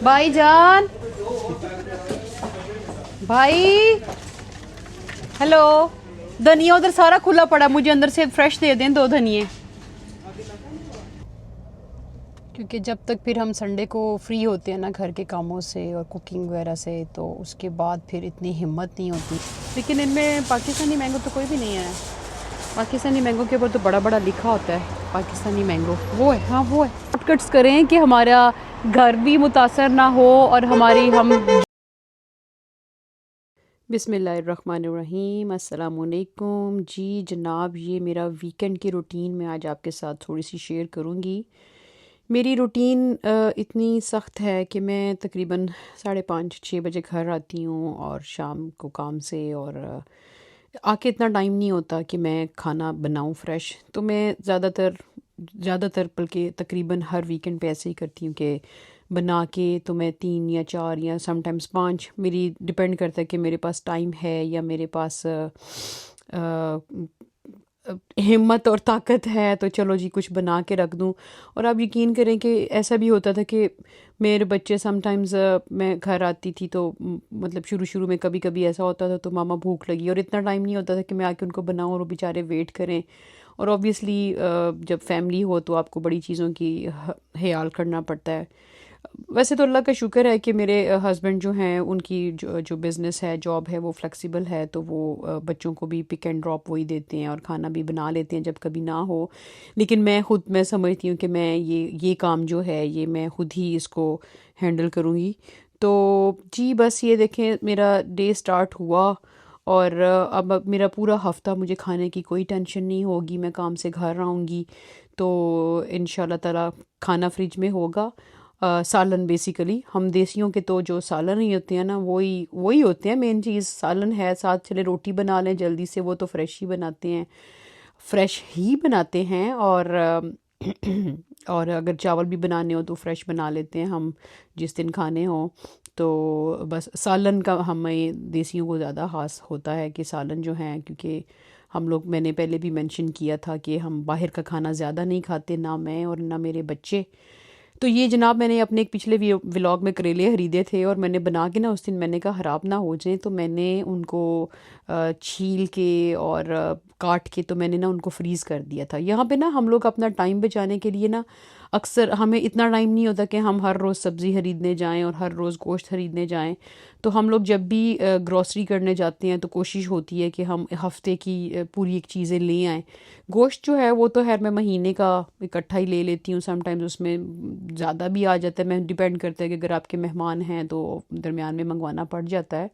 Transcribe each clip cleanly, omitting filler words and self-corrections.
भाईजान, भाई, हेलो। धनिया उधर सारा खुला पड़ा, मुझे अंदर से फ्रेश दे दें 2 धनिए, क्योंकि जब तक फिर हम संडे को फ्री होते हैं ना घर के कामों से और कुकिंग वगैरह से, तो उसके बाद फिर इतनी हिम्मत नहीं होती। लेकिन इनमें पाकिस्तानी मैंगो तो कोई भी नहीं है। पाकिस्तानी मैंगो के ऊपर तो बड़ा बड़ा लिखा होता है पाकिस्तानी मैंगो, वो है, हाँ वो है। शॉर्टकट्स करें कि हमारा घर भी मुतासर ना हो और हमारी हम। बिस्मिल्लाहिर्रहमानिर्रहीम, अस्सलामुअलैकुम जी जनाब। ये मेरा वीकेंड की रूटीन मैं आज आपके साथ थोड़ी सी शेयर करूँगी। मेरी रूटीन इतनी सख्त है कि मैं तकरीबन 5:30-6 बजे घर आती हूँ और शाम को काम से, और आके इतना टाइम नहीं होता कि मैं खाना बनाऊँ फ्रेश। तो मैं ज़्यादातर बल्कि तकरीबन हर वीकेंड पे ऐसे ही करती हूँ कि बना के तो मैं 3 या 4 या समटाइम्स 5, मेरी डिपेंड करता है कि मेरे पास टाइम है या मेरे पास हिम्मत और ताकत है, तो चलो जी कुछ बना के रख दूँ। और आप यकीन करें कि ऐसा भी होता था कि मेरे बच्चे समटाइम्स, मैं घर आती थी तो मतलब शुरू में कभी कभी ऐसा होता था तो मामा भूख लगी, और इतना टाइम नहीं होता था कि मैं आके उनको बनाऊँ और वो बेचारे वेट करें। और ऑब्वियसली जब फैमिली हो तो आपको बड़ी चीज़ों की ख्याल करना पड़ता है। वैसे तो अल्लाह का शुक्र है कि मेरे हस्बैंड जो हैं उनकी जो बिज़नेस है, जॉब है, वो फ्लेक्सिबल है, तो वो बच्चों को भी पिक एंड ड्रॉप वही देते हैं और खाना भी बना लेते हैं जब कभी ना हो। लेकिन मैं समझती हूँ कि मैं ये काम जो है ये मैं खुद ही इसको हैंडल करूँगी। तो जी बस ये देखें, मेरा डे स्टार्ट हुआ और अब मेरा पूरा हफ्ता मुझे खाने की कोई टेंशन नहीं होगी। मैं काम से घर आऊँगी तो इंशाल्लाह ताला खाना फ्रिज में होगा। सालन, बेसिकली हम देसियों के तो जो सालन ही होते हैं ना, वही वही होते हैं मेन चीज़। सालन है, साथ चले रोटी बना लें जल्दी से, वो तो फ्रेश ही बनाते हैं। और और अगर चावल भी बनाने हो तो फ्रेश बना लेते हैं हम जिस दिन खाने हो। तो बस सालन का हमें देसियों को ज़्यादा ख़ास होता है कि सालन जो है, क्योंकि हम लोग, मैंने पहले भी मेंशन किया था कि हम बाहर का खाना ज़्यादा नहीं खाते, ना मैं और ना मेरे बच्चे। तो ये जनाब, मैंने अपने एक पिछले व्लॉग में करेले खरीदे थे और मैंने बना के ना उस दिन मैंने कहा ख़राब ना हो जाए, तो मैंने उनको छील के और काट के तो मैंने ना उनको फ्रीज़ कर दिया था। यहाँ पे ना हम लोग अपना टाइम बचाने के लिए ना, अक्सर हमें इतना टाइम नहीं होता कि हम हर रोज़ सब्ज़ी खरीदने जाएं और हर रोज़ गोश्त खरीदने जाएं। तो हम लोग जब भी ग्रॉसरी करने जाते हैं तो कोशिश होती है कि हम हफ्ते की पूरी एक चीज़ें ले आएँ। गोश्त जो है वो तो खैर मैं महीने का इकट्ठा ही ले लेती हूँ, समटाइम्स उसमें ज़्यादा भी आ जाता है। मैं डिपेंड करता है कि अगर आपके मेहमान हैं तो दरमियान में मंगवाना पड़ जाता है।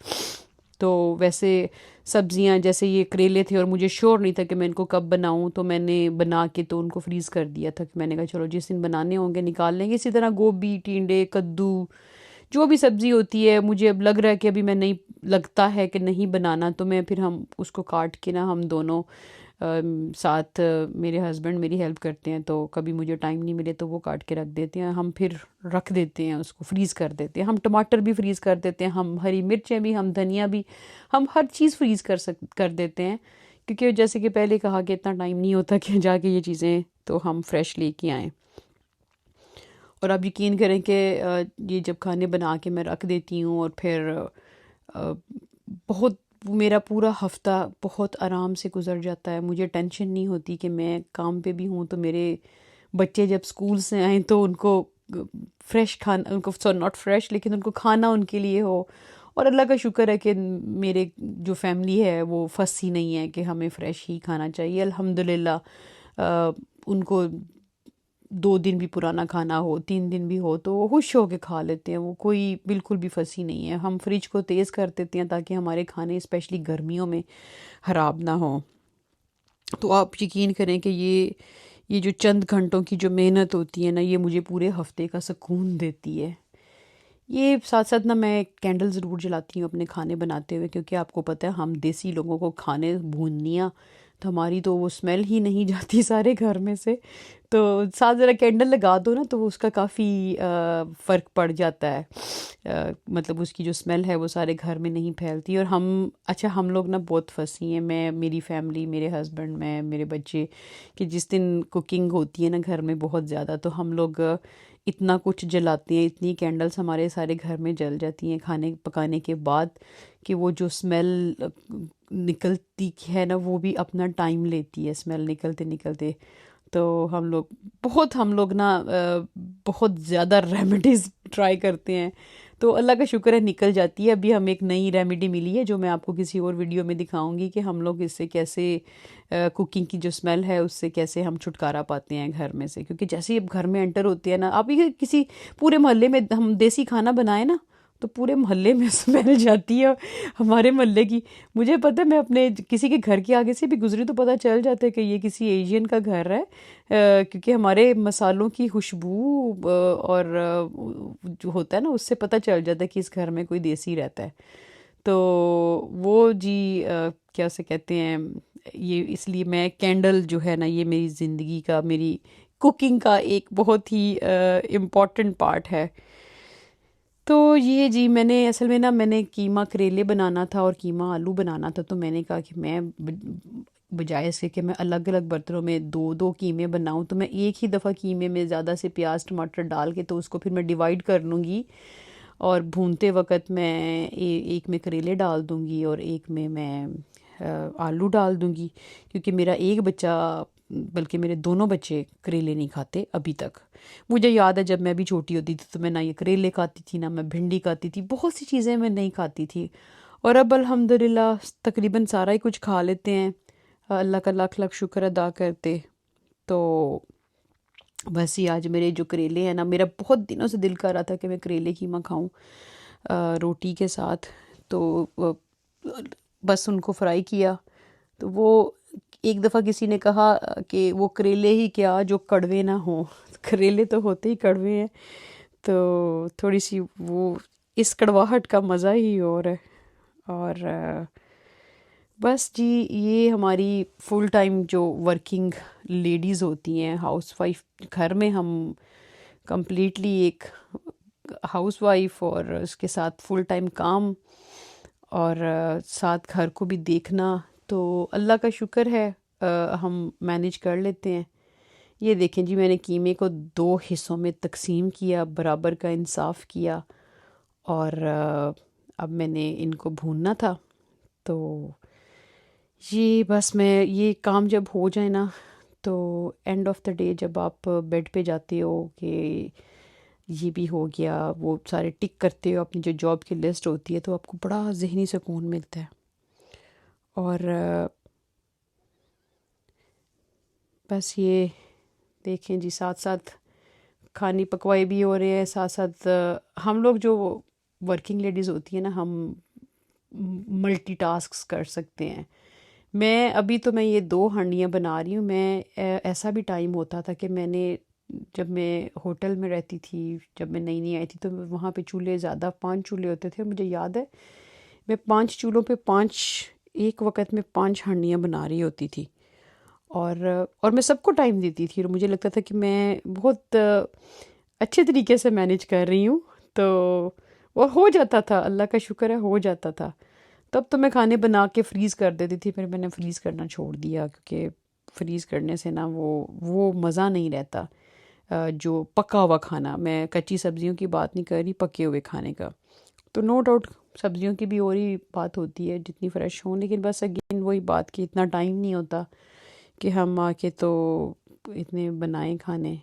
तो वैसे सब्जियां जैसे ये करेले थे और मुझे श्योर नहीं था कि मैं इनको कब बनाऊं, तो मैंने बना के तो उनको फ्रीज़ कर दिया था कि मैंने कहा चलो जिस दिन बनाने होंगे निकाल लेंगे। इसी तरह गोभी, टिंडे, कद्दू, जो भी सब्ज़ी होती है, मुझे अब लग रहा है कि अभी मैं नहीं, लगता है कि नहीं बनाना, तो मैं फिर हम उसको काट के ना हम दोनों साथ, मेरे हस्बैंड मेरी हेल्प करते हैं, तो कभी मुझे टाइम नहीं मिले तो वो काट के रख देते हैं, हम फिर रख देते हैं उसको, फ्रीज़ कर देते हैं। हम टमाटर भी फ्रीज़ कर देते हैं, हम हरी मिर्चें भी, हम धनिया भी, हम हर चीज़ फ्रीज़ कर देते हैं। क्योंकि जैसे कि पहले कहा कि इतना टाइम नहीं होता कि जाके ये चीज़ें तो हम फ्रेश लेके आएँ। और आप यकीन करें कि ये जब खाने बना के मैं रख देती हूँ और फिर बहुत, मेरा पूरा हफ्ता बहुत आराम से गुजर जाता है। मुझे टेंशन नहीं होती कि मैं काम पे भी हूँ तो मेरे बच्चे जब स्कूल से आएँ तो उनको फ्रेश खाना, उनको सो नॉट फ्रेश लेकिन उनको खाना उनके लिए हो। और अल्लाह का शुक्र है कि मेरे जो फैमिली है वो फंसी नहीं है कि हमें फ़्रेश ही खाना चाहिए, अल्हम्दुलिल्लाह। उनको 2 दिन भी पुराना खाना हो, 3 दिन भी हो, तो वो खुश होके खा लेते हैं। वो कोई बिल्कुल भी फंसी नहीं है। हम फ्रिज को तेज़ कर देते हैं ताकि हमारे खाने स्पेशली गर्मियों में ख़राब ना हो। तो आप यकीन करें कि ये जो चंद घंटों की जो मेहनत होती है ना, ये मुझे पूरे हफ्ते का सुकून देती है। ये साथ साथ ना मैं कैंडल ज़रूर जलाती हूँ अपने खाने बनाते हुए, क्योंकि आपको पता है हम देसी लोगों को खाने भूननिया, तो हमारी तो वो स्मेल ही नहीं जाती सारे घर में से। तो साथ ज़रा कैंडल लगा दो ना तो उसका काफ़ी फ़र्क पड़ जाता है। मतलब उसकी जो स्मेल है वो सारे घर में नहीं फैलती। और हम, अच्छा हम लोग ना बहुत फंसी हैं, मैं, मेरी फैमिली, मेरे हस्बैंड, मैं, मेरे बच्चे, कि जिस दिन कुकिंग होती है ना घर में बहुत ज़्यादा, तो हम लोग इतना कुछ जलाते हैं, इतनी कैंडल्स हमारे सारे घर में जल जाती हैं खाने पकाने के बाद, कि वो जो स्मेल निकलती है ना, वो भी अपना टाइम लेती है स्मेल निकलते निकलते। तो हम लोग ना बहुत ज़्यादा रेमेडीज़ ट्राई करते हैं। तो अल्लाह का शुक्र है निकल जाती है। अभी हमें एक नई रेमेडी मिली है जो मैं आपको किसी और वीडियो में दिखाऊंगी कि हम लोग इससे कैसे कुकिंग की जो स्मेल है उससे कैसे हम छुटकारा पाते हैं घर में से। क्योंकि जैसे ही अब घर में एंटर होती है ना, आप ये किसी पूरे मोहल्ले में हम देसी खाना बनाए ना, तो पूरे मोहल्ले में स्मेल जाती है हमारे मोहल्ले की। मुझे पता है, मैं अपने किसी के घर के आगे से भी गुजरी तो पता चल जाता है कि ये किसी एशियन का घर है, क्योंकि हमारे मसालों की खुशबू और जो होता है ना, उससे पता चल जाता है कि इस घर में कोई देसी रहता है। तो वो जी क्या उसे कहते हैं, ये इसलिए मैं कैंडल जो है ना, ये मेरी ज़िंदगी का, मेरी कुकिंग का एक बहुत ही इम्पॉर्टेंट पार्ट है। तो ये जी मैंने असल में ना, मैंने कीमा करेले बनाना था और कीमा आलू बनाना था। तो मैंने कहा कि मैं बजाय इसके कि मैं अलग अलग बर्तनों में दो दो कीमे बनाऊं, तो मैं एक ही दफ़ा कीमे में ज़्यादा से प्याज टमाटर डाल के तो उसको फिर मैं डिवाइड कर लूँगी। और भूनते वक़्त मैं एक में करेले डाल दूँगी और एक में मैं आलू डाल दूँगी। क्योंकि मेरा एक बच्चा, बल्कि मेरे दोनों बच्चे करेले नहीं खाते अभी तक। मुझे याद है जब मैं भी छोटी होती थी तो मैं ना ये करेले खाती थी, ना मैं भिंडी खाती थी, बहुत सी चीज़ें मैं नहीं खाती थी। और अब अल्हम्दुलिल्लाह तकरीबन सारा ही कुछ खा लेते हैं। अल्लाह का लाख लाख शुक्र अदा करते। तो बस ये आज मेरे जो करेले हैं ना, मेरा बहुत दिनों से दिल कर रहा था कि मैं करेले कीमा खाऊं रोटी के साथ। तो बस उनको फ्राई किया। तो वो एक दफ़ा किसी ने कहा कि वो करेले ही क्या जो कड़वे ना हो। करेले तो होते ही कड़वे हैं। तो थोड़ी सी वो इस कड़वाहट का मज़ा ही और है। और बस जी, ये हमारी फुल टाइम जो वर्किंग लेडीज़ होती हैं, हाउसवाइफ, घर में हम कंप्लीटली एक हाउसवाइफ और उसके साथ फुल टाइम काम और साथ घर को भी देखना। तो अल्लाह का शुक्र है हम मैनेज कर लेते हैं। ये देखें जी, मैंने कीमे को दो हिस्सों में तकसीम किया, बराबर का इंसाफ किया। और अब मैंने इनको भूनना था। तो ये बस मैं ये काम जब हो जाए ना, तो एंड ऑफ द डे जब आप बेड पे जाते हो कि ये भी हो गया, वो सारे टिक करते हो अपनी जो जॉब की लिस्ट होती है, तो आपको बड़ा ज़हनी सुकून मिलता है। और बस ये देखें जी, साथ साथ खानी पकवाई भी हो रहे हैं, साथ साथ हम लोग जो वर्किंग लेडीज़ होती है ना, हम मल्टीटास्क कर सकते हैं। मैं अभी तो मैं ये 2 हांडियाँ बना रही हूँ। मैं ऐसा भी टाइम होता था कि मैंने, जब मैं होटल में रहती थी, जब मैं नई नई आई थी, तो वहाँ पे चूल्हे ज़्यादा 5 चूल्हे होते थे। मुझे याद है मैं 5 चूल्हों पे 5 एक वक्त में 5 हांडियाँ बना रही होती थी। और मैं सबको टाइम देती थी और मुझे लगता था कि मैं बहुत अच्छे तरीके से मैनेज कर रही हूँ। तो वो हो जाता था, अल्लाह का शुक्र है हो जाता था। तब तो मैं खाने बना के फ्रीज़ कर देती थी, फिर मैंने फ्रीज़ करना छोड़ दिया क्योंकि फ्रीज़ करने से ना वो मज़ा नहीं रहता। जो पका हुआ खाना, मैं कच्ची सब्जियों की बात नहीं कर रही, पके हुए खाने का। तो नो डाउट सब्जियों की भी और ही बात होती है जितनी फ़्रेश हों, लेकिन बस अगेन वही बात कि इतना टाइम नहीं होता कि हम आके तो इतने बनाएं खाने।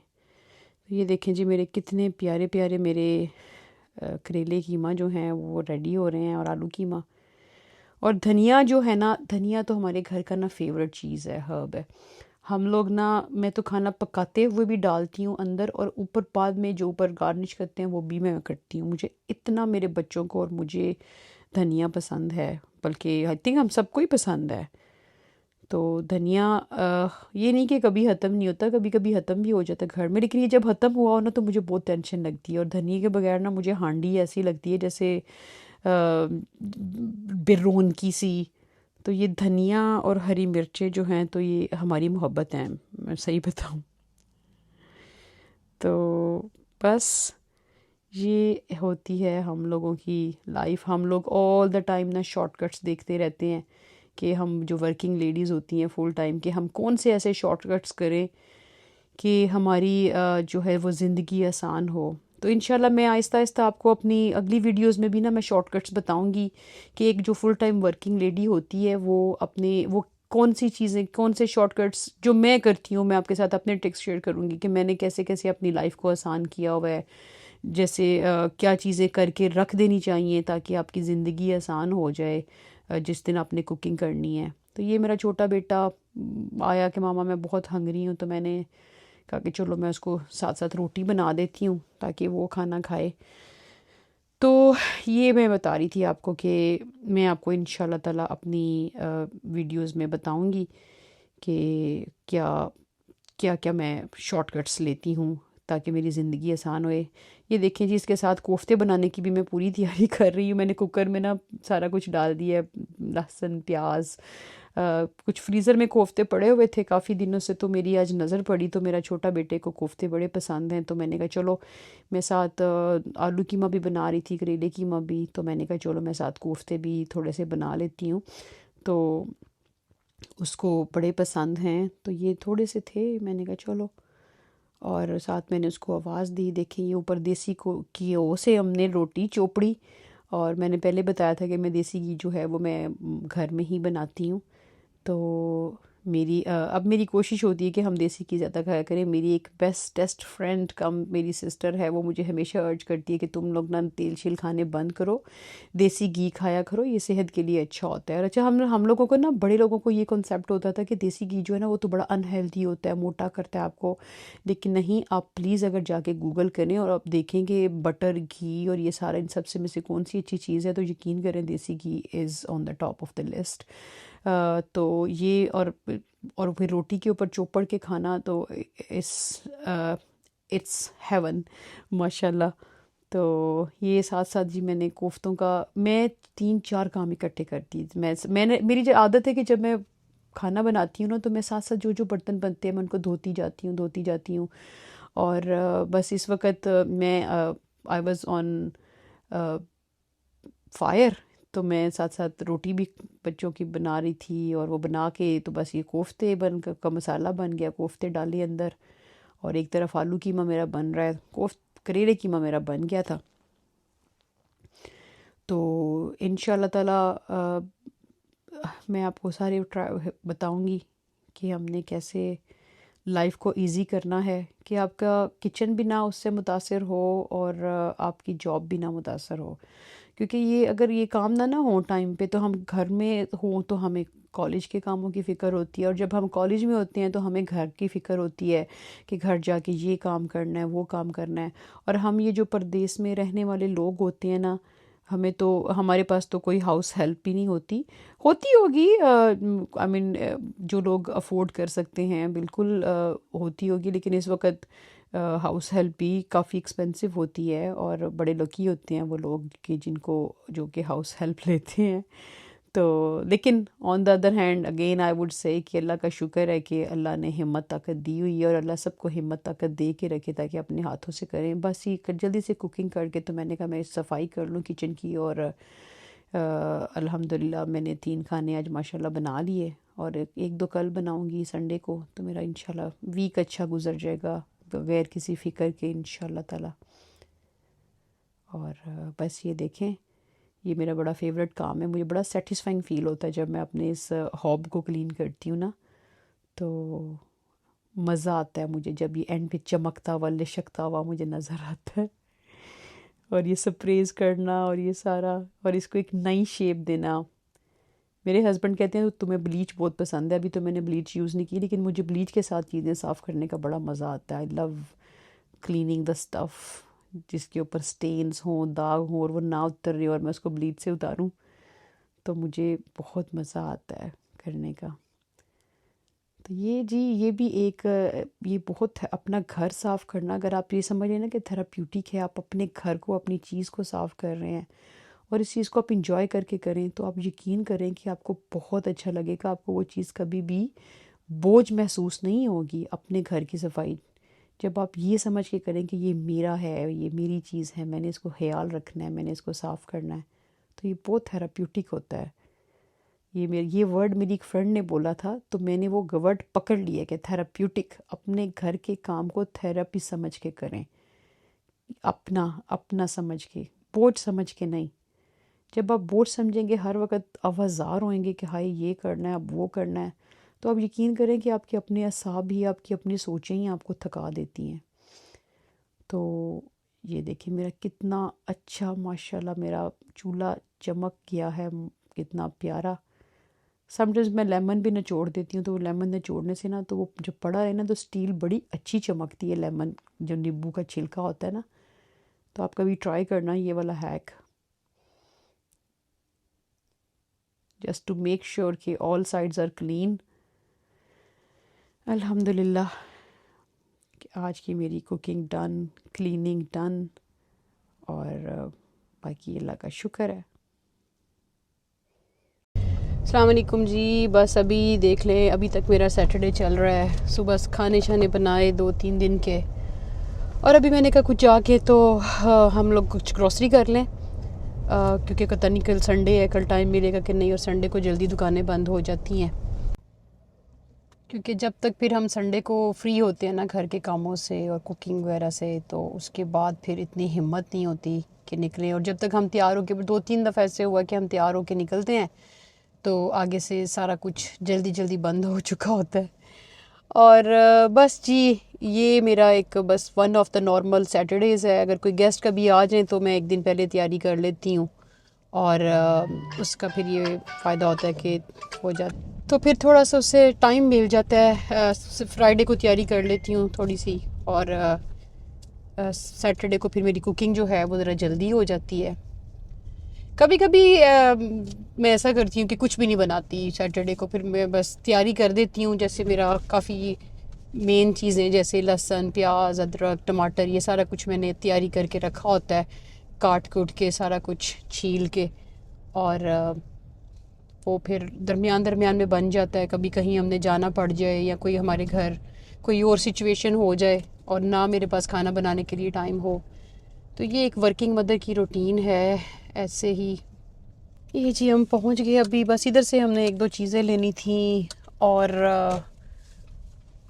तो ये देखें जी, मेरे कितने प्यारे प्यारे मेरे करेले कीमा जो हैं वो रेडी हो रहे हैं, और आलू कीमा। और धनिया जो है ना, धनिया तो हमारे घर का ना फेवरेट चीज़ है, हर्ब है। हम लोग ना, मैं तो खाना पकाते हुए भी डालती हूँ अंदर, और ऊपर बाद में जो ऊपर गार्निश करते हैं वो भी मैं करती हूँ। मुझे इतना, मेरे बच्चों को और मुझे धनिया पसंद है, बल्कि आई थिंक हम सबको ही पसंद है। तो धनिया ये नहीं कि कभी ख़त्म नहीं होता, कभी कभी ख़त्म भी हो जाता है घर में, लेकिन ये जब ख़त्म हुआ हो ना तो मुझे बहुत टेंशन लगती है। और धनिया के बगैर ना मुझे हांडी ऐसी लगती है जैसे बिर्रोन की सी। तो ये धनिया और हरी मिर्चें जो हैं, तो ये हमारी मोहब्बत हैं, मैं सही बताऊं। तो बस ये होती है हम लोगों की लाइफ। हम लोग ऑल द टाइम ना शॉर्टकट्स देखते रहते हैं कि हम जो वर्किंग लेडीज़ होती हैं फुल टाइम, कि हम कौन से ऐसे शॉर्टकट्स करें कि हमारी जो है वो ज़िंदगी आसान हो। तो इंशाल्लाह मैं आहिस्ता आहिस्ता आपको अपनी अगली वीडियोस में भी ना मैं शॉर्टकट्स बताऊंगी कि एक जो फुल टाइम वर्किंग लेडी होती है वो अपने वो कौन सी चीज़ें, कौन से शॉर्टकट्स जो मैं करती हूँ, मैं आपके साथ अपने ट्रिक्स शेयर करूँगी कि मैंने कैसे कैसे अपनी लाइफ को आसान किया हुआ है। जैसे क्या चीज़ें करके रख देनी चाहिए ताकि आपकी ज़िंदगी आसान हो जाए जिस दिन आपने कुकिंग करनी है। तो ये मेरा छोटा बेटा आया कि मामा मैं बहुत हंगरी हूँ, तो मैंने कहा कि चलो मैं उसको साथ साथ रोटी बना देती हूँ ताकि वो खाना खाए। तो ये मैं बता रही थी आपको कि मैं आपको इंशाल्लाह ताला अपनी वीडियोस में बताऊंगी कि क्या क्या क्या मैं शॉर्टकट्स लेती हूँ ताकि मेरी ज़िंदगी आसान होए। ये देखें जी, इसके साथ कोफ्ते बनाने की भी मैं पूरी तैयारी कर रही हूँ। मैंने कुकर में ना सारा कुछ डाल दिया है, लहसुन प्याज, कुछ फ्रीज़र में कोफ्ते पड़े हुए थे काफ़ी दिनों से, तो मेरी आज नज़र पड़ी, तो मेरा छोटा बेटे को कोफ्ते बड़े पसंद हैं, तो मैंने कहा चलो मैं साथ आलू कीमा भी बना रही थी, करेले कीमा भी, तो मैंने कहा चलो मैं साथ कोफ्ते भी थोड़े से बना लेती हूँ। तो उसको बड़े पसंद हैं, तो ये थोड़े से थे, मैंने कहा चलो। और साथ मैंने उसको आवाज़ दी। देखिए ये ऊपर देसी को घी से हमने रोटी चोपड़ी। और मैंने पहले बताया था कि मैं देसी घी जो है वो मैं घर में ही बनाती हूँ। तो अब मेरी कोशिश होती है कि हम देसी घी ज़्यादा खाया करें। मेरी एक बेस्टेस्ट फ्रेंड कम मेरी सिस्टर है, वो मुझे हमेशा अर्ज करती है कि तुम लोग ना तेल शील खाने बंद करो, देसी घी खाया करो, ये सेहत के लिए अच्छा होता है। और अच्छा, हम लोगों को ना, बड़े लोगों को ये कॉन्सेप्ट होता था कि देसी घी जो है ना वो तो बड़ा अनहेल्दी होता है, मोटा करता है आपको। लेकिन नहीं, आप प्लीज़ अगर जाके गूगल करें और आप देखेंगे बटर, घी और ये सारा इन सब से में से कौन सी अच्छी चीज़ है, तो यकीन करें desi ghee is on the top of the list. तो ये और फिर रोटी के ऊपर चोपड़ के खाना तो इस इट्स हेवन माशाल्लाह। तो ये साथ साथ जी मैंने कोफ्तों का मैं 3-4 काम इकट्ठे करती, मैंने मेरी जो आदत है कि जब मैं खाना बनाती हूँ ना, तो मैं साथ साथ जो जो बर्तन बनते हैं मैं उनको धोती जाती हूँ। और बस इस वक्त मैं आई वॉज़ ऑन फायर, तो मैं साथ साथ रोटी भी बच्चों की बना रही थी, और वो बना के तो बस ये कोफ्ते का मसाला बन गया, कोफ्ते डाले अंदर। और एक तरफ आलू कीमा मेरा बन रहा है, करेले कीमा मेरा बन गया था। तो इंशाल्लाह ताला मैं आपको सारे बताऊंगी कि हमने कैसे लाइफ को इजी करना है कि आपका किचन भी ना उससे मुतासर हो और आपकी जॉब भी ना मुतासर हो। क्योंकि ये अगर ये काम ना हो टाइम पे, तो हम घर में हो तो हमें कॉलेज के कामों की फ़िक्र होती है, और जब हम कॉलेज में होते हैं तो हमें घर की फ़िक्र होती है कि घर जाके ये काम करना है, वो काम करना है। और हम ये जो परदेश में रहने वाले लोग होते हैं ना, हमें तो हमारे पास तो कोई हाउस हेल्प भी नहीं होती, होती होगी आई मीन जो लोग अफोर्ड कर सकते हैं बिल्कुल होती होगी, लेकिन इस वक्त हाउस हेल्प भी काफ़ी एक्सपेंसिव होती है, और बड़े लकी होते हैं वो लोग कि जिनको जो कि हाउस हेल्प लेते हैं। तो लेकिन on the other hand again I would say कि अल्लाह का शुक्र है कि अल्लाह ने हिम्मत ताकत दी हुई है, और अल्लाह सबको हिम्मत ताकत दे के रखे ताकि अपने हाथों से करें। बस ये जल्दी से कुकिंग करके तो मैंने कहा मैं सफाई कर लूँ किचन की, और अल्हम्दुलिल्लाह मैंने 3 खाने आज माशाल्लाह बना लिए, और एक दो कल बनाऊंगी संडे को, तो मेरा इंशाल्लाह वीक अच्छा गुजर जाएगा बगैर किसी फ़िक्र के इंशाल्लाह ताला। और बस ये देखें, ये मेरा बड़ा फेवरेट काम है, मुझे बड़ा सेटिस्फाइंग फ़ील होता है जब मैं अपने इस हॉब को क्लीन करती हूँ ना, तो मज़ा आता है मुझे जब ये एंड पे चमकता हुआ लिशकता हुआ मुझे नज़र आता है। और ये स्प्रेज करना और ये सारा, और इसको एक नई शेप देना। मेरे हस्बैंड कहते हैं तो तुम्हें ब्लीच बहुत पसंद है, अभी तो मैंने ब्लीच यूज़ नहीं की, लेकिन मुझे ब्लीच के साथ चीज़ें साफ़ करने का बड़ा मज़ा आता है। I love cleaning the stuff जिसके ऊपर स्टेन्स हों, दाग हों, और वो ना उतर रही हो और मैं उसको ब्लीच से उतारूं, तो मुझे बहुत मज़ा आता है करने का। तो ये जी ये भी एक ये बहुत है, अपना घर साफ़ करना, अगर आप ये समझ लें ना कि थेराप्यूटिक है, आप अपने घर को अपनी चीज़ को साफ़ कर रहे हैं और इस चीज़ को आप इंजॉय करके करें, तो आप यकीन करें कि आपको बहुत अच्छा लगेगा। आपको वो चीज़ कभी भी बोझ महसूस नहीं होगी अपने घर की सफाई। जब आप ये समझ के करें कि ये मेरा है, ये मेरी चीज़ है, मैंने इसको ख्याल रखना है, मैंने इसको साफ़ करना है, तो ये बहुत थेराप्यूटिक होता है। ये वर्ड मेरी एक फ्रेंड ने बोला था, तो मैंने वो वर्ड पकड़ लिया कि थेराप्यूटिक। अपने घर के काम को थेरेपी समझ के करें, अपना अपना समझ के, बोझ समझ के नहीं। जब आप बोझ समझेंगे, हर वक्त आवाज़ार होएंगे कि हाय ये करना है, अब वो करना है, तो आप यकीन करें कि आपके अपने असाब ही, आपकी अपनी सोचें ही आपको थका देती हैं। तो ये देखिए मेरा कितना अच्छा, माशाल्लाह मेरा चूल्हा चमक गया है, कितना प्यारा। समटाइम्स मैं लेमन भी निचोड़ देती हूँ, तो वो लेमन निचोड़ने से ना, तो वो जो पड़ा है ना, तो स्टील बड़ी अच्छी चमकती है। लेमन जो नींबू का छिलका होता है ना, तो आप कभी ट्राई करना ये वाला hack, just to make sure कि ऑल साइड्स आर क्लीन। अल्हम्दुलिल्लाह कि आज की मेरी कुकिंग डन, क्लीनिंग डन, और बाकी अल्लाह का शुक्र है। अस्सलाम वालेकुम जी। बस अभी देख लें, अभी तक मेरा सैटरडे चल रहा है। सुबह खाने शाने बनाए 2-3 दिन के, और अभी मैंने कहा कुछ जाके तो हम लोग कुछ ग्रॉसरी कर लें, क्योंकि पता नहीं कल संडे है, कल टाइम मिलेगा कि नहीं, और संडे को जल्दी दुकानें बंद हो जाती हैं, क्योंकि जब तक फिर हम संडे को फ्री होते हैं ना घर के कामों से और कुकिंग वगैरह से, तो उसके बाद फिर इतनी हिम्मत नहीं होती कि निकलें। और जब तक हम तैयार होकर, 2-3 दफ़ा ऐसे हुआ कि हम तैयार होकर निकलते हैं तो आगे से सारा कुछ जल्दी जल्दी बंद हो चुका होता है। और बस जी, ये मेरा एक बस one of the normal Saturdays है। अगर कोई गेस्ट कभी आ जाए तो मैं एक दिन पहले तैयारी कर लेती हूँ, और उसका फिर ये फ़ायदा होता है कि हो जाता, तो फिर थोड़ा सा उससे टाइम मिल जाता है। फ्राइडे को तैयारी कर लेती हूँ थोड़ी सी, और सैटरडे को फिर मेरी कुकिंग जो है वो ज़रा जल्दी हो जाती है। कभी कभी मैं ऐसा करती हूँ कि कुछ भी नहीं बनाती सैटरडे को, फिर मैं बस तैयारी कर देती हूँ। जैसे मेरा काफ़ी मेन चीज़ें जैसे लहसुन, प्याज, अदरक, टमाटर, ये सारा कुछ मैंने तैयारी करके रखा होता है, काट कूट के सारा कुछ छील के, और वो फिर दरमियान दरमियान में बन जाता है। कभी कहीं हमने जाना पड़ जाए या कोई हमारे घर कोई और सिचुएशन हो जाए और ना मेरे पास खाना बनाने के लिए टाइम हो, तो ये एक वर्किंग मदर की रूटीन है ऐसे ही। ये जी हम पहुंच गए अभी, बस इधर से हमने 1-2 चीज़ें लेनी थी, और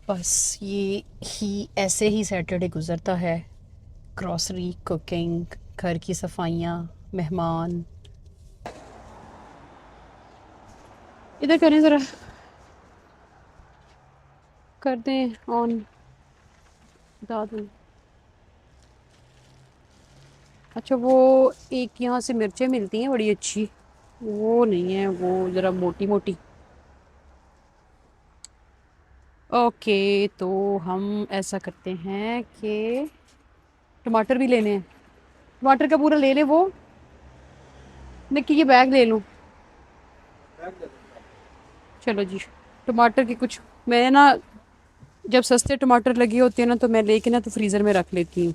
बस ये ही ऐसे ही सैटरडे गुज़रता है। ग्रॉसरी, कुकिंग, घर की सफाइयाँ, मेहमान। इधर करें ज़रा, कर दें ऑन, बता दूँ। अच्छा, वो एक यहाँ से मिर्चें मिलती हैं बड़ी अच्छी, वो नहीं है, वो ज़रा मोटी मोटी। ओके, तो हम ऐसा करते हैं कि टमाटर भी लेने हैं। टमाटर का पूरा ले लें वो, निक्की ये बैग ले लूँ। चलो जी, टमाटर की कुछ मैं ना, जब सस्ते टमाटर लगे होते हैं ना, तो मैं लेके ना तो फ्रीज़र में रख लेती हूँ,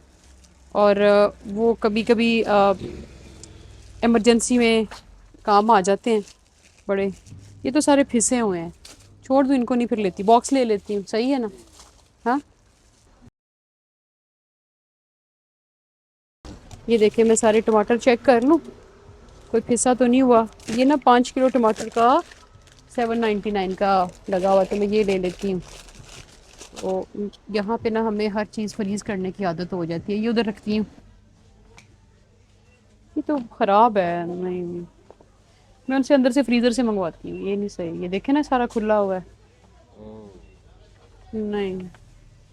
और वो कभी कभी इमरजेंसी में काम आ जाते हैं बड़े। ये तो सारे फिसे हुए हैं, छोड़ दूँ इनको, नहीं फिर लेती, बॉक्स ले लेती हूँ, सही है ना। हाँ, ये देखिए मैं सारे टमाटर चेक कर लूँ, कोई फिसा तो नहीं हुआ। ये ना 5 किलो टमाटर का 799 का लगा हुआ, तो मैं ये ले लेती हूँ। तो यहाँ पे ना हमें हर चीज़ फ्रीज़ करने की आदत हो जाती है। ये उधर रखती हूँ, ये तो ख़राब है, नहीं मैं उनसे अंदर से फ्रीज़र से मंगवाती हूँ, ये नहीं सही। ये देखे ना सारा खुला हुआ है, नहीं,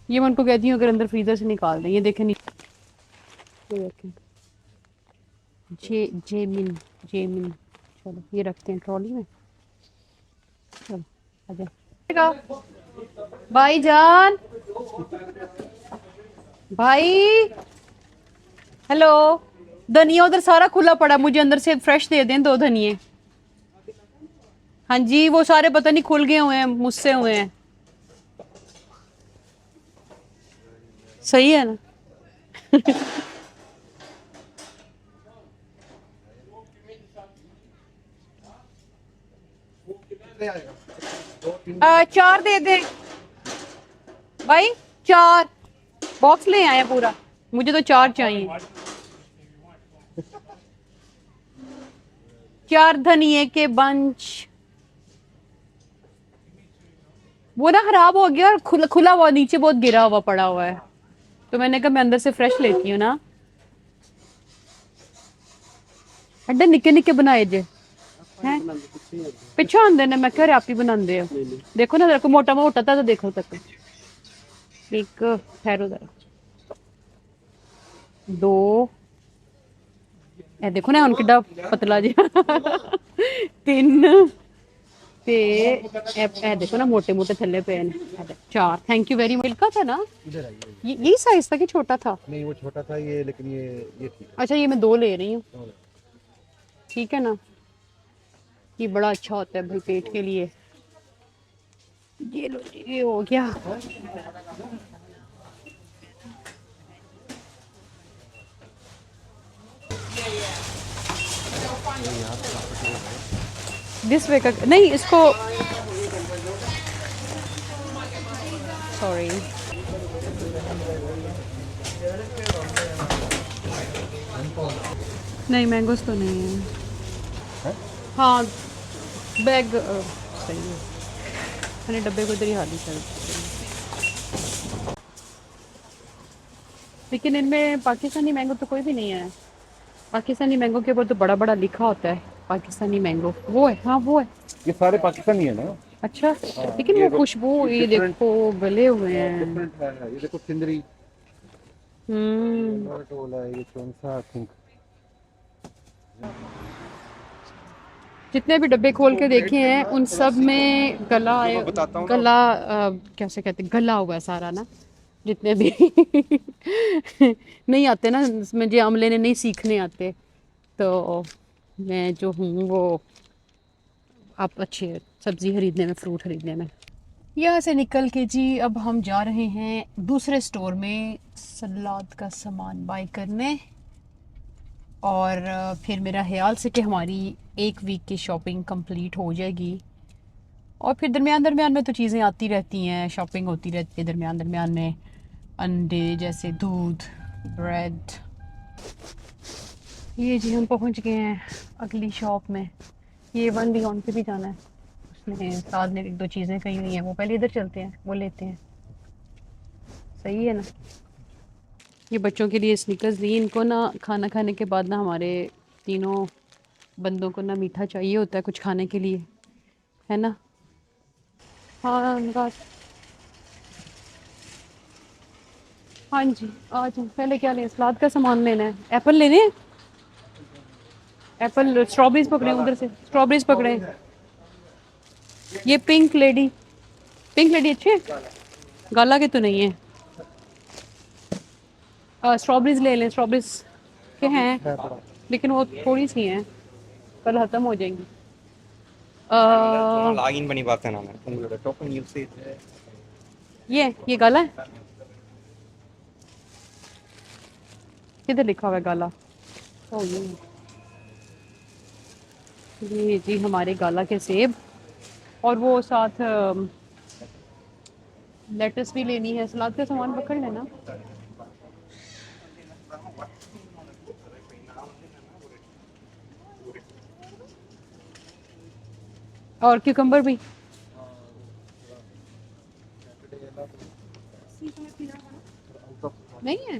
ये मैं उनको कहती हूँ अगर अंदर फ्रीज़र से निकाल दें। ये देखें, नहीं, ये देखें, जेमिन जेमिन। चलो ये रखते हैं ट्रॉली में, चलो आजा भाई जान, भाई हेलो। धनिया उधर सारा खुला पड़ा, मुझे अंदर से फ्रेश दे दें 2 धनिए। हाँ जी, वो सारे पता नहीं खुल गए हुए हैं, मुझसे हुए हैं, सही है ना। 4 दे दें भाई, 4 बॉक्स ले आए पूरा, मुझे तो 4 चाहिए। 4 धनिए के बंच, वो ना खराब हो गया और खुला खुला हुआ नीचे बहुत गिरा हुआ पड़ा हुआ है, तो मैंने कहा मैं अंदर से फ्रेश लेती हूँ ना। एडे निक्के निक्के बनाए जे हैं पिछो आंदे ने, मैं कह रहा आप ही बनांदे हो। देखो ना देखो मोटा मोटा था तो देखो तक एक ठहरो जरा, दो ए देखो ना ਹੁਣ ਕਿੱਡਾ ਪਤਲਾ ਜਿਹਾ ਤਿੰਨ ਤੇ ਇਹ देखो ना मोटे मोटे थल्ले पे हैं। ये देख, चार। थैंक यू वेरी मच का था ना, इधर आइए। ये साइज था कि छोटा था? नहीं वो छोटा था ये, लेकिन ये ठीक अच्छा ये मैं दो ले रही हूँ, है। ठीक है ना। ये बड़ा अच्छा होता है भाई पेट के लिए। ये लो जी, ये हो गया। दिस वे का नहीं, इसको सॉरी नहीं मैंगोस तो नहीं है। हैं? हाँ बैग सही है, मैंने डब्बे को इधर ही हाली कर, लेकिन इनमें पाकिस्तानी मैंगो तो कोई भी नहीं है। पाकिस्तानी मैंगो के ऊपर तो बड़ा बड़ा लिखा होता है पाकिस्तानी मैंगो, वो है, हाँ वो है। ये सारे पाकिस्तानी है ना। अच्छा हाँ, लेकिन ये वो खुशबू ये डिफरेंट देखो गले हुए हैं। डिफरेंट है। ये देखो सिंदरी हम्म। टोला है, ये कौन सा आई थिंक। जितने भी डब्बे खोल के देखे हैं उन सब में गला है, मैं बताता हूँ ना। गला कैसे कहते हैं, गला हुआ है सारा ना, जितने भी नहीं आते ना इसमें, जो आम लेने नहीं सीखने आते, तो मैं जो हूँ वो आप अच्छी सब्जी खरीदने में, फ्रूट खरीदने में। यहाँ से निकल के जी अब हम जा रहे हैं दूसरे स्टोर में सलाद का सामान बाय करने, और फिर मेरा ख्याल से कि हमारी एक वीक की शॉपिंग कंप्लीट हो जाएगी। और फिर दरमियान दरमियान में तो चीज़ें आती रहती हैं, शॉपिंग होती रहती है दरमियान दरमियान में, अंडे जैसे, दूध, ब्रेड। ये जी हम पहुंच गए हैं अगली शॉप में। ये वन बियॉन्ड पे भी जाना है, उसमें साथ में एक दो चीज़ें कही हुई हैं, वो पहले इधर चलते हैं वो लेते हैं, सही है ना। ये बच्चों के लिए स्निकर्स ली, इनको ना खाना खाने के बाद ना हमारे तीनों बंदों को ना मीठा चाहिए होता है कुछ खाने के लिए, है ना। हाँ उनका, हाँ जी आ जाओ। पहले क्या लें, सलाद का सामान लेना है, एप्पल लेने हैं, एप्पल, स्ट्रॉबेरीज पकड़े उधर से, स्ट्रॉबेरीज पकड़े। ये पिंक लेडी, पिंक लेडी अच्छे हैं? गाला के तो नहीं है। स्ट्रॉबेरीज ले लें, स्ट्रॉबेरीज के हैं लेकिन वो थोड़ी सी हैं, कल ख़त्म हो जाएंगी। ಲಾಗಿನ್ ಬನ್ನಿ ಬರ್ತೇನೆ ನಾನು ಉங்களோட ಟೋಕನ್ ಯೂಸೇಜ್ ये गाला है, किधर लिखा हुआ है गाला? ओ ये जी हमारे गाला के सेब, और वो साथ लेटस भी लेनी है, सलाद का सामान पकड़ लेना। और क्यूकम्बर भी नहीं है।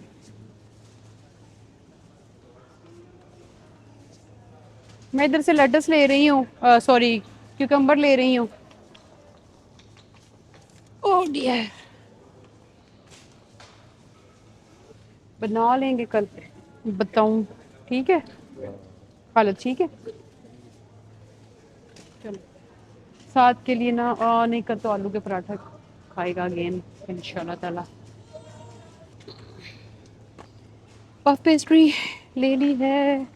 मैं इधर से लेटस ले रही हूँ, सॉरी क्यूकम्बर ले रही हूँ। ओह डियर, बना लेंगे कल, बताऊँ, ठीक है, हालत ठीक है। चलो साथ के लिए ना नहीं कर तो आलू के पराठा खाएगा अगेन इंशाल्लाह ताला। पफ पेस्ट्री ले ली है।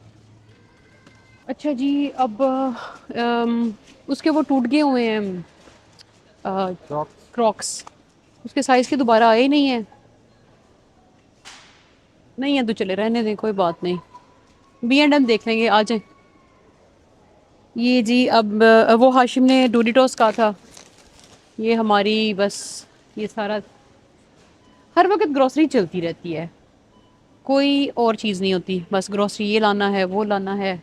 अच्छा जी अब उसके वो टूट गए हुए हैं क्रॉक्स, उसके साइज़ के दोबारा आए ही नहीं है। नहीं है तो चले रहने दें, कोई बात नहीं, B&M देख लेंगे, आ जाए। ये जी अब वो हाशिम ने डोरिटोस कहा था, ये हमारी बस ये सारा हर वक्त ग्रॉसरी चलती रहती है, कोई और चीज़ नहीं होती, बस ग्रॉसरी, ये लाना है वो लाना है।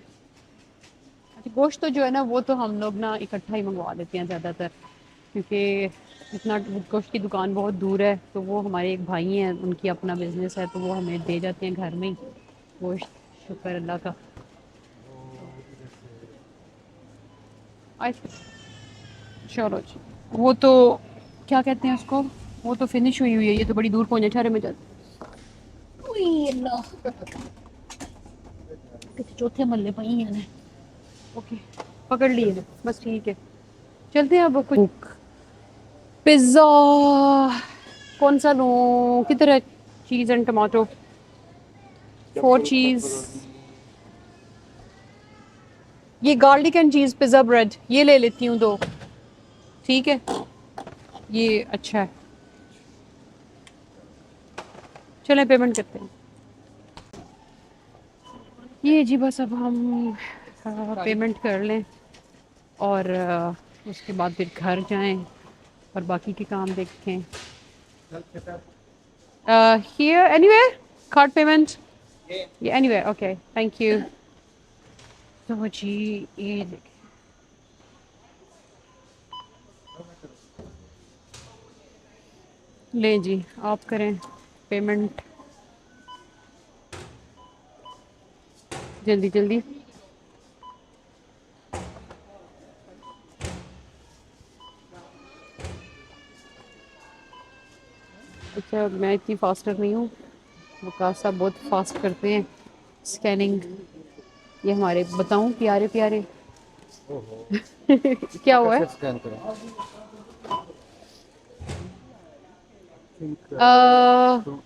अच्छा गोश्त तो जो है ना वो तो हम लोग ना इकट्ठा ही मंगवा लेते हैं ज़्यादातर, क्योंकि इतना गोश्त की दुकान बहुत दूर है, तो वो हमारे एक भाई हैं, उनकी अपना बिजनेस है, तो वो हमें दे जाते हैं घर में ही गोश्त। शुक्र अल्लाह का। चलो जी, वो तो क्या कहते हैं उसको, वो तो फिनिश हुई हुई है, ये तो बड़ी दूर पहुंचे छारे में जाते। उई अल्लाह, कितने चौथे मल्ले पई हैं। ओके, पकड़ लिए बस, ठीक है। चलते हैं अब कुछ। पिज़्ज़ा कौन सा लूँ, किधर है? चीज़ एंड टमाटो, 4 चीज़। ये garlic and cheese pizza bread ये ले लेती हूँ 2, ठीक है, ये अच्छा है। चलें पेमेंट करते हैं। ये जी बस अब हम पेमेंट कर लें और उसके बाद फिर घर जाएं और बाकी के काम देखें। हियर एनीवेयर, कार्ड पेमेंट, ये एनीवेयर, ओके थैंक यू। तो जी ये देखें, लें जी आप करें पेमेंट जल्दी जल्दी। अच्छा मैं इतनी फास्टर नहीं हूँ, वकास साहब बहुत फास्ट करते हैं स्कैनिंग। ये हमारे बताऊँ प्यारे प्यारे ओहो, क्या हुआ कैसे है? स्कैन करें?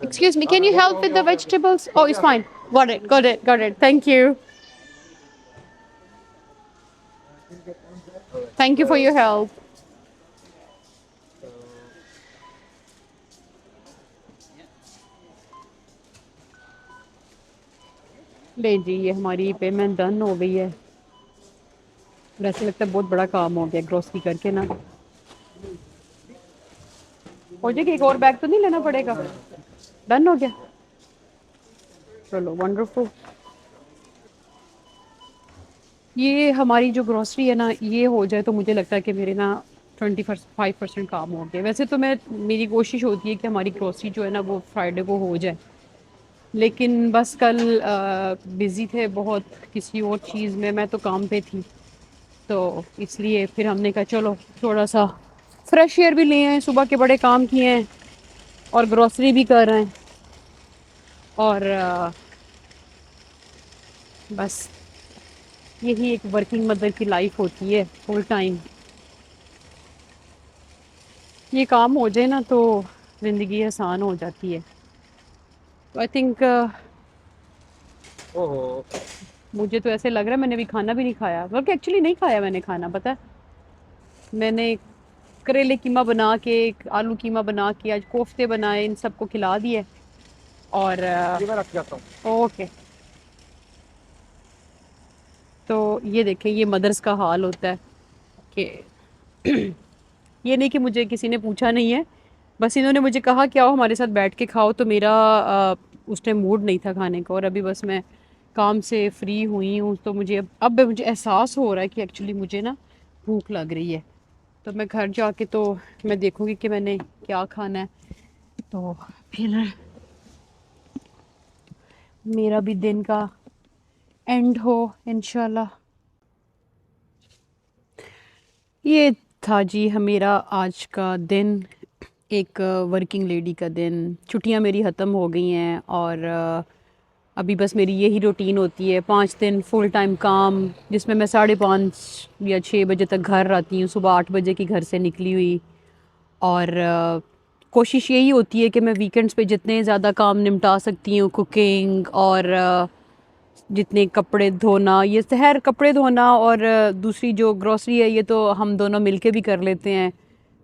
Excuse me, can you help with the vegetables? Oh, it's fine. Got it, got it, got it. Thank you. Thank you for your help. ले जी, ये हमारी पेमेंट डन हो गई है। वैसे लगता है बहुत बड़ा काम हो गया ग्रोसरी करके ना। हो जाएगा, एक और बैग तो नहीं लेना पड़ेगा? डन हो गया, चलो वंडरफुल। ये हमारी जो ग्रोसरी है ना, ये हो जाए तो मुझे लगता है कि मेरे ना 25% काम हो गया। वैसे तो मेरी कोशिश होती है कि हमारी ग्रोसरी जो है ना वो फ्राइडे को हो जाए, लेकिन बस कल बिज़ी थे बहुत किसी और चीज़ में, मैं तो काम पे थी, तो इसलिए फिर हमने कहा चलो थोड़ा सा फ्रेश एयर भी लिए हैं, सुबह के बड़े काम किए हैं और ग्रोसरी भी कर रहे हैं और बस यही एक वर्किंग मदर की लाइफ होती है फुल टाइम। ये काम हो जाए ना तो ज़िंदगी आसान हो जाती है। आई थिंक ओहो, मुझे तो ऐसे लग रहा है मैंने अभी खाना भी नहीं खाया, बल्कि एक्चुअली नहीं खाया मैंने खाना, पता है। मैंने करेले कीमा बना के, आलू कीमा बना के, आज कोफ्ते बनाए, इन सबको खिला दिए और ये मैं रख जाता हूँ। ओके। तो ये देखें, ये मदर्स का हाल होता है कि ये नहीं कि मुझे किसी ने पूछा नहीं है, बस इन्होंने मुझे कहा कि आओ हमारे साथ बैठ के खाओ, तो मेरा उस टाइम मूड नहीं था खाने का और अभी बस मैं काम से फ्री हुई हूँ, तो अब मुझे एहसास हो रहा है कि एक्चुअली मुझे ना भूख लग रही है। तो मैं घर जाके तो मैं देखूँगी कि मैंने क्या खाना है, तो फिर मेरा भी दिन का एंड हो इंशाल्लाह। ये था जी मेरा आज का दिन, एक वर्किंग लेडी का दिन। छुट्टियां मेरी ख़त्म हो गई हैं और अभी बस मेरी यही रूटीन होती है, 5 दिन फुल टाइम काम, जिसमें मैं 5:30 या 6 बजे तक घर आती हूँ, सुबह 8 बजे की घर से निकली हुई। और कोशिश यही होती है कि मैं वीकेंड्स पे जितने ज़्यादा काम निपटा सकती हूँ, कुकिंग और जितने कपड़े धोना, ये शहर कपड़े धोना और दूसरी जो ग्रॉसरी है ये तो हम दोनों मिलके भी कर लेते हैं,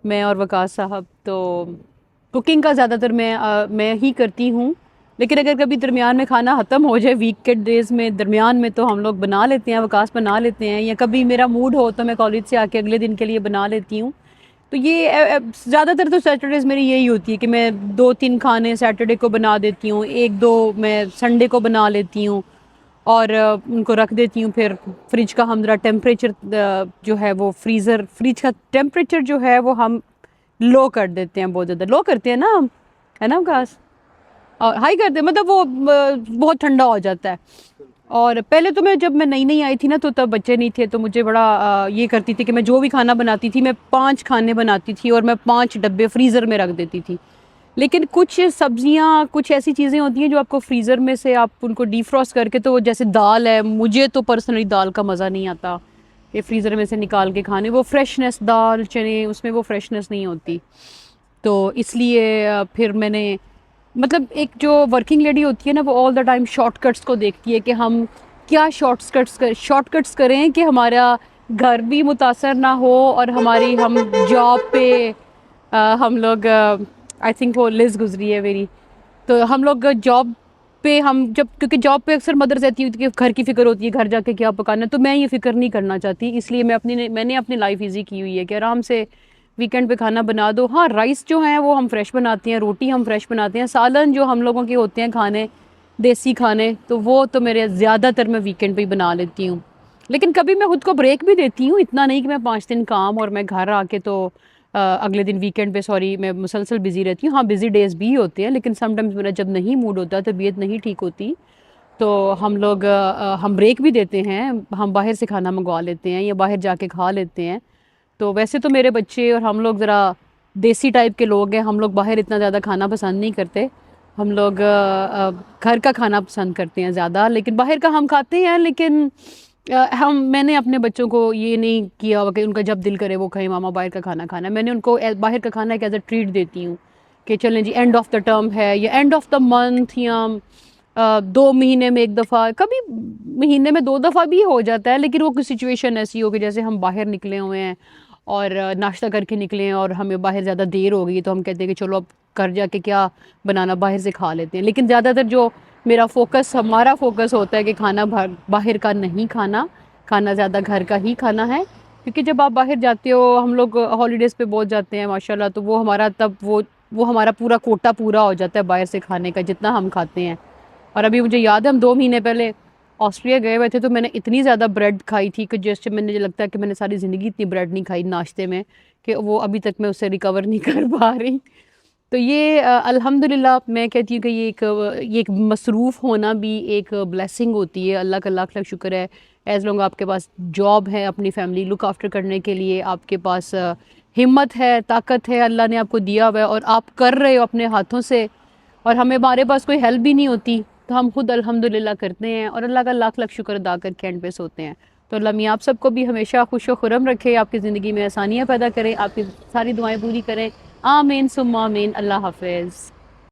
मैं और वकास साहब। तो कुकिंग का ज़्यादातर मैं ही करती हूँ, लेकिन अगर कभी दरमियान में खाना ख़त्म हो जाए वीक के डेज़ में दरमियान में, तो हम लोग बना लेते हैं, वकास बना लेते हैं, या कभी मेरा मूड हो तो मैं कॉलेज से आके अगले दिन के लिए बना लेती हूँ। तो ये ज़्यादातर तो सैटरडेज़ मेरी यही होती है कि मैं 2-3 खाने सैटरडे को बना देती हूँ, 1-2 मैं संडे को बना लेती हूँ और उनको रख देती हूँ। फिर फ्रिज का हम ज़रा टेम्परेचर जो है वो फ्रीज़ का टेम्परेचर जो है वो हम लो कर देते हैं, बहुत ज़्यादा लो करते हैं ना हम, है ना आकाश? और हाई करते हैं, मतलब वो बहुत ठंडा हो जाता है। और पहले तो मैं, जब मैं नई नई आई थी ना, तो तब बच्चे नहीं थे, तो मुझे बड़ा ये करती थी कि मैं जो भी खाना बनाती थी, मैं 5 खाने बनाती थी और मैं 5 डब्बे फ्रीज़र में रख देती थी। लेकिन कुछ सब्जियां, कुछ ऐसी चीज़ें होती हैं जो आपको फ्रीज़र में से आप उनको डीफ्रॉस्ट करके, तो जैसे दाल है, मुझे तो पर्सनली दाल का मज़ा नहीं आता कि फ्रीज़र में से निकाल के खाने, वो फ्रेशनेस, दाल चने, उसमें वो फ्रेशनेस नहीं होती। तो इसलिए फिर मैंने, मतलब एक जो वर्किंग लेडी होती है ना, वो ऑल द टाइम शॉर्टकट्स को देखती है कि हम क्या शॉर्टकट्स करें कि हमारा घर भी मुतासर ना हो, और हमारी, हम जॉब पे हम लोग, आई थिंक वो लिज गुजरी है मेरी, तो हम लोग जॉब पे, हम जब, क्योंकि जॉब पे अक्सर मदर रहती होती है कि घर की फ़िक्र होती है, घर जाके क्या पकाना है, तो मैं ये फ़िक्र नहीं करना चाहती, इसलिए मैंने अपनी लाइफ इजी की हुई है कि आराम से वीकेंड पे खाना बना दो। हाँ, राइस जो हैं वो हम फ्रेश बनाते हैं, रोटी हम फ्रेश बनाते हैं, सालन जो हम लोगों के होते हैं खाने, देसी खाने, तो वो तो मेरे ज़्यादातर मैं वीकेंड पे ही बना लेती हूँ। लेकिन कभी मैं खुद को ब्रेक भी देती हूँ, इतना नहीं कि मैं 5 दिन काम और मैं घर आके तो अगले दिन वीकेंड पे, सॉरी, मैं मुसलसल बिज़ी रहती हूँ। हाँ, बिज़ी डेज़ भी होते हैं, लेकिन समटाइम्स मेरा जब नहीं मूड होता, तबीयत नहीं ठीक होती, तो हम लोग हम ब्रेक भी देते हैं, हम बाहर से खाना मंगवा लेते हैं या बाहर जाके खा लेते हैं। तो वैसे तो मेरे बच्चे और हम लोग ज़रा देसी टाइप के लोग हैं, हम लोग बाहर इतना ज़्यादा खाना पसंद नहीं करते, हम लोग घर का खाना पसंद करते हैं ज़्यादा, लेकिन बाहर का हम खाते हैं, लेकिन मैंने अपने बच्चों को ये नहीं किया हुआ कि उनका जब दिल करे वो कहे मामा बाहर का खाना खाना है। मैंने उनको बाहर का खाना एक एज अ ट्रीट देती हूँ कि चलें जी, एंड ऑफ द टर्म है या एंड ऑफ द मंथ, या 2 महीने में 1 दफ़ा, कभी महीने में 2 दफ़ा भी हो जाता है, लेकिन वो कोई सिचुएशन ऐसी हो कि जैसे हम बाहर निकले हुए हैं और नाश्ता करके निकले हैं और हमें बाहर ज़्यादा देर हो गई, तो हम कहते हैं कि चलो अब घर जाके क्या बनाना, बाहर से खा लेते हैं। लेकिन ज़्यादातर जो मेरा फ़ोकस, हमारा फ़ोकस होता है कि खाना बाहर का नहीं खाना, खाना ज़्यादा घर का ही खाना है। क्योंकि जब आप बाहर जाते हो, हम लोग हॉलीडेज़ पे बहुत जाते हैं माशाल्लाह, तो वो हमारा तब वो हमारा पूरा कोटा पूरा हो जाता है बाहर से खाने का, जितना हम खाते हैं। और अभी मुझे याद है, हम 2 महीने पहले ऑस्ट्रिया गए हुए थे, तो मैंने इतनी ज़्यादा ब्रेड खाई थी कि जैसे मुझे लगता है कि मैंने सारी ज़िंदगी इतनी ब्रेड नहीं खाई नाश्ते में, कि वो अभी तक मैं उससे रिकवर नहीं कर पा रही। तो ये अल्हम्दुलिल्लाह मैं कहती हूँ कि ये एक मसरूफ़ होना भी एक ब्लेसिंग होती है। अल्लाह का लाख लाख शुक्र है, एज़ लॉन्ग आपके पास जॉब है, अपनी फैमिली लुक आफ्टर करने के लिए आपके पास हिम्मत है, ताकत है, अल्लाह ने आपको दिया हुआ है और आप कर रहे हो अपने हाथों से। और हमारे पास कोई हेल्प भी नहीं होती, तो हम खुद अल्हम्दुलिल्लाह करते हैं और अल्लाह का लाख लाख शुक्र अदा करके एंड पे सोते हैं। तो अल्लाह मियाँ आप सबको भी हमेशा खुश व खुरम रखे, आपकी ज़िंदगी में आसानियाँ पैदा करें, आपकी सारी दुआएं पूरी करें। आमीन सुम्मा आमीन। अल्लाह हाफ़िज़।